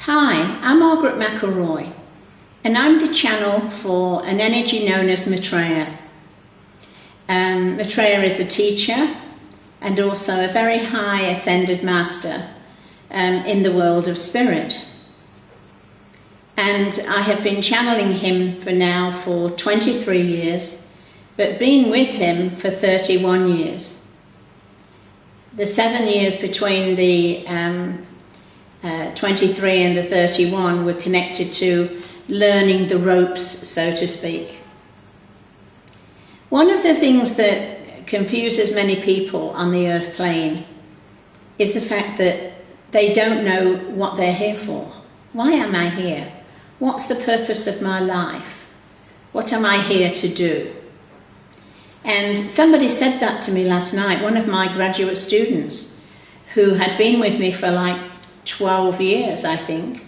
Hi, I'm Margaret McElroy, and I'm the channel for an energy known as Maitreya. Maitreya is a teacher and also a very high ascended master in the world of spirit. And I have been channeling him for 23 years, but been with him for 31 years. The 7 years between the 23 and the 31 were connected to learning the ropes, so to speak. One of the things that confuses many people on the earth plane is the fact that they don't know what they're here for. Why am I here? What's the purpose of my life? What am I here to do? And somebody said that to me last night, one of my graduate students who had been with me for like 12 years, I think.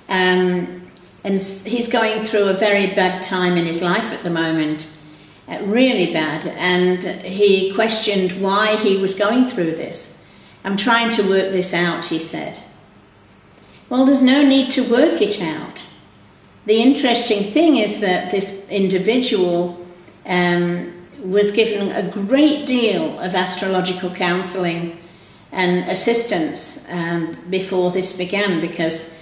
And he's going through a very bad time in his life at the moment, really bad. And he questioned why he was going through this. I'm trying to work this out, he said. Well, there's no need to work it out. The interesting thing is that this individual was given a great deal of astrological counselling and assistance before this began, because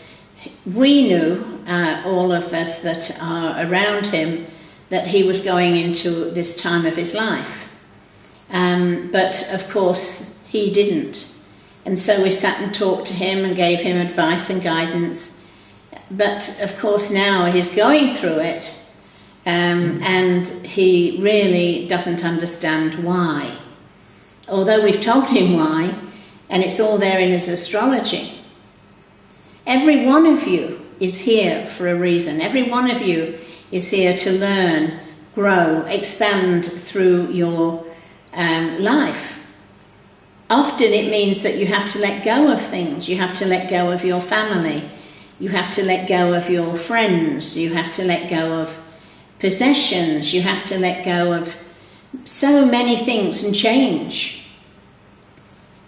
we knew, all of us that are around him, that he was going into this time of his life. But of course he didn't. And so we sat and talked to him and gave him advice and guidance. But of course now he's going through it, and he really doesn't understand why. Although we've told him why, and it's all there in his astrology. Every one of you is here for a reason. Every one of you is here to learn, grow, expand through your life. Often it means that you have to let go of things. You have to let go of your family. You have to let go of your friends. You have to let go of possessions. You have to let go of so many things and change.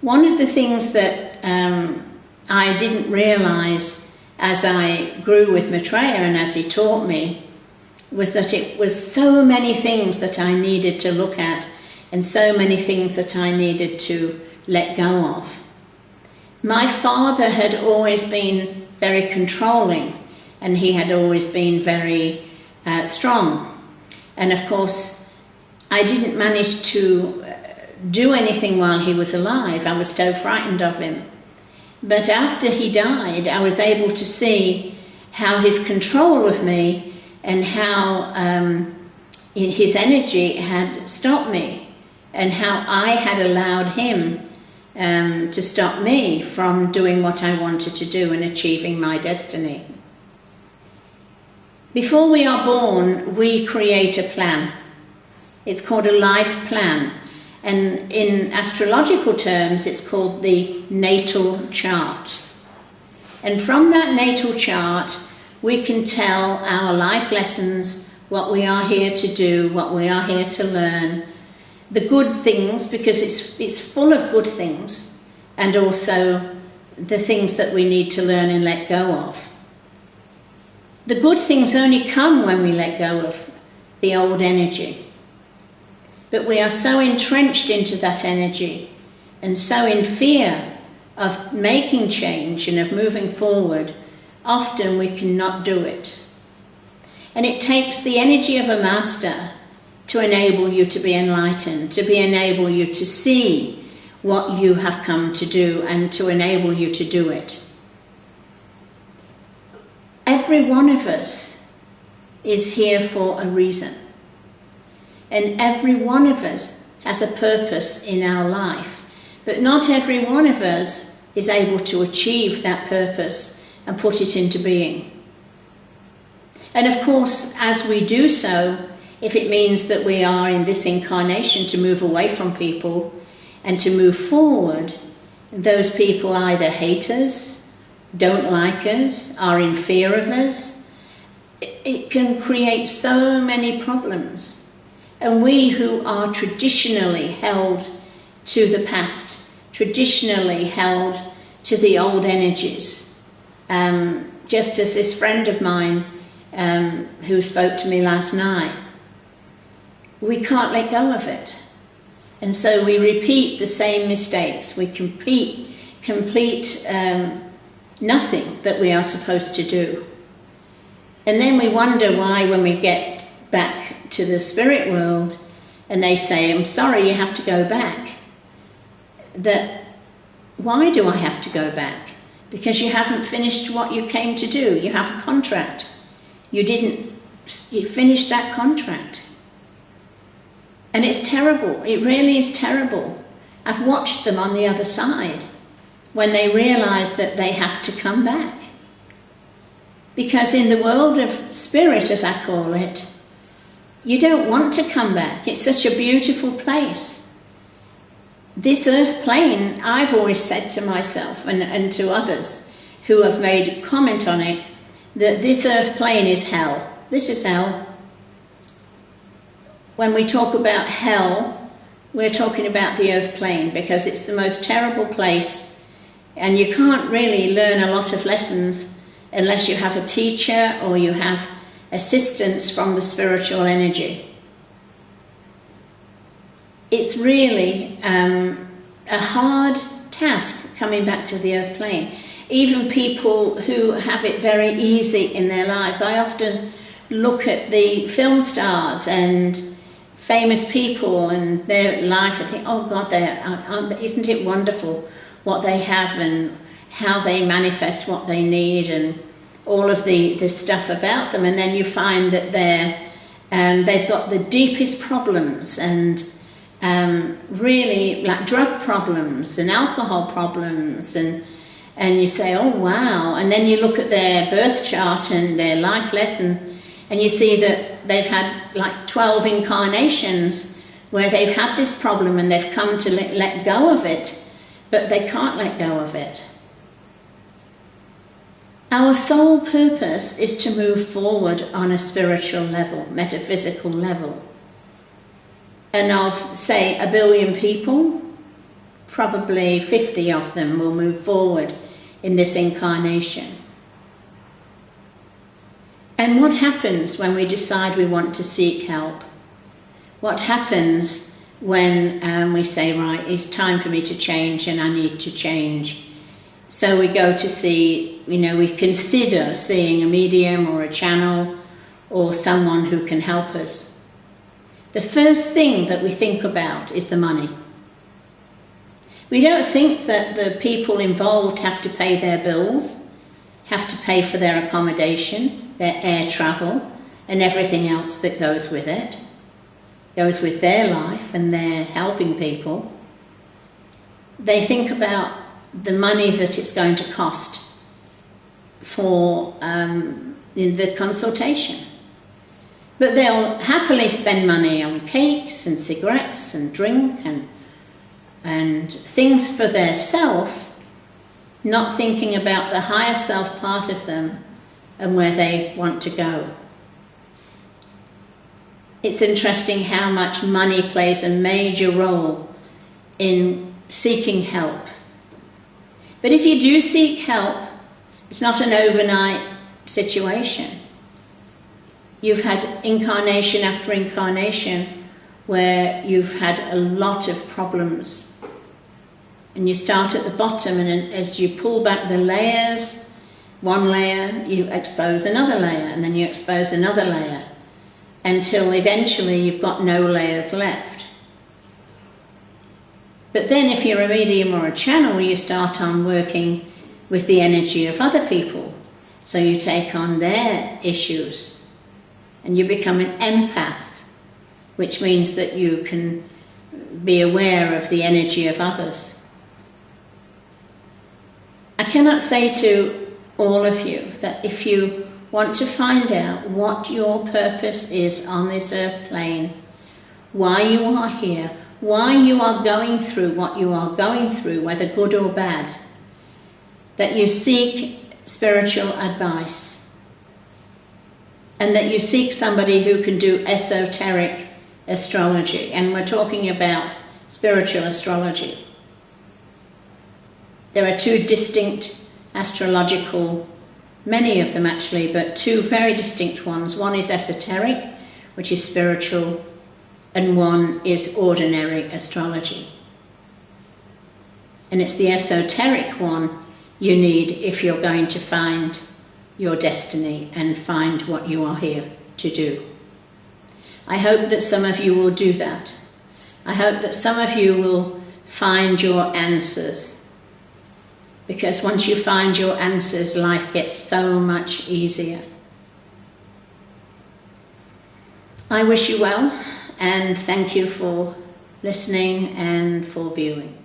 One of the things that I didn't realise as I grew with Maitreya and as he taught me was that it was so many things that I needed to look at and so many things that I needed to let go of. My father had always been very controlling, and he had always been very strong. And of course, I didn't manage to do anything while he was alive. I was so frightened of him. But after he died, I was able to see how his control of me and how his energy had stopped me, and how I had allowed him to stop me from doing what I wanted to do and achieving my destiny. Before we are born, we create a plan. It's called a life plan. And in astrological terms, it's called the natal chart. And from that natal chart, we can tell our life lessons, what we are here to do, what we are here to learn, the good things, because it's full of good things, and also the things that we need to learn and let go of. The good things only come when we let go of the old energy. But we are so entrenched into that energy and so in fear of making change and of moving forward, often we cannot do it. And it takes the energy of a master to enable you to be enlightened, to enable you to see what you have come to do and to enable you to do it. Every one of us is here for a reason. And every one of us has a purpose in our life. But not every one of us is able to achieve that purpose and put it into being. And of course, as we do so, if it means that we are in this incarnation to move away from people and to move forward, those people either hate us, don't like us, are in fear of us, it can create so many problems. And we who are traditionally held to the past, traditionally held to the old energies, just as this friend of mine who spoke to me last night, we can't let go of it. And so we repeat the same mistakes. We complete nothing that we are supposed to do. And then we wonder why, when we get back to the spirit world and they say, I'm sorry, you have to go back. That, why do I have to go back? Because you haven't finished what you came to do. You have a contract. You finished that contract. And it's terrible. It really is terrible. I've watched them on the other side when they realise that they have to come back. Because in the world of spirit, as I call it, you don't want to come back. It's such a beautiful place. This earth plane, I've always said to myself and to others who have made comment on it, that this earth plane is hell. This is hell. When we talk about hell, we're talking about the earth plane, because it's the most terrible place, and you can't really learn a lot of lessons unless you have a teacher or you have assistance from the spiritual energy. It's really a hard task coming back to the earth plane. Even people who have it very easy in their lives. I often look at the film stars and famous people and their life and think, oh God, isn't it wonderful what they have and how they manifest what they need and all of the stuff about them. And then you find that they've got the deepest problems and really like drug problems and alcohol problems, and you say, oh wow. And then you look at their birth chart and their life lesson, and you see that they've had like 12 incarnations where they've had this problem and they've come to let go of it, but they can't let go of it. Our sole purpose is to move forward on a spiritual level, metaphysical level. And of, say, 1 billion people, probably 50 of them will move forward in this incarnation. And what happens when we decide we want to seek help? What happens when we say, right, it's time for me to change and I need to change? So we go to see, we consider seeing a medium or a channel or someone who can help us. The first thing that we think about is the money. We don't think that the people involved have to pay their bills, have to pay for their accommodation, their air travel, and everything else that goes with it, goes with their life and their helping people. They think about the money that it's going to cost for the consultation. But they'll happily spend money on cakes and cigarettes and drink and things for their self, not thinking about the higher self part of them and where they want to go. It's interesting how much money plays a major role in seeking help. But if you do seek help, it's not an overnight situation. You've had incarnation after incarnation where you've had a lot of problems. And you start at the bottom, and as you pull back the layers, one layer, you expose another layer, and then you expose another layer, until eventually you've got no layers left. But then if you're a medium or a channel, you start on working with the energy of other people. So you take on their issues and you become an empath, which means that you can be aware of the energy of others. I cannot say to all of you that if you want to find out what your purpose is on this earth plane, why you are here, why you are going through what you are going through, whether good or bad, that you seek spiritual advice and that you seek somebody who can do esoteric astrology. And we're talking about spiritual astrology. There are two distinct astrological many of them actually, but two very distinct ones. One is esoteric, which is spiritual, and one is ordinary astrology. And it's the esoteric one you need if you're going to find your destiny and find what you are here to do. I hope that some of you will do that. I hope that some of you will find your answers, because once you find your answers, life gets so much easier. I wish you well, and thank you for listening and for viewing.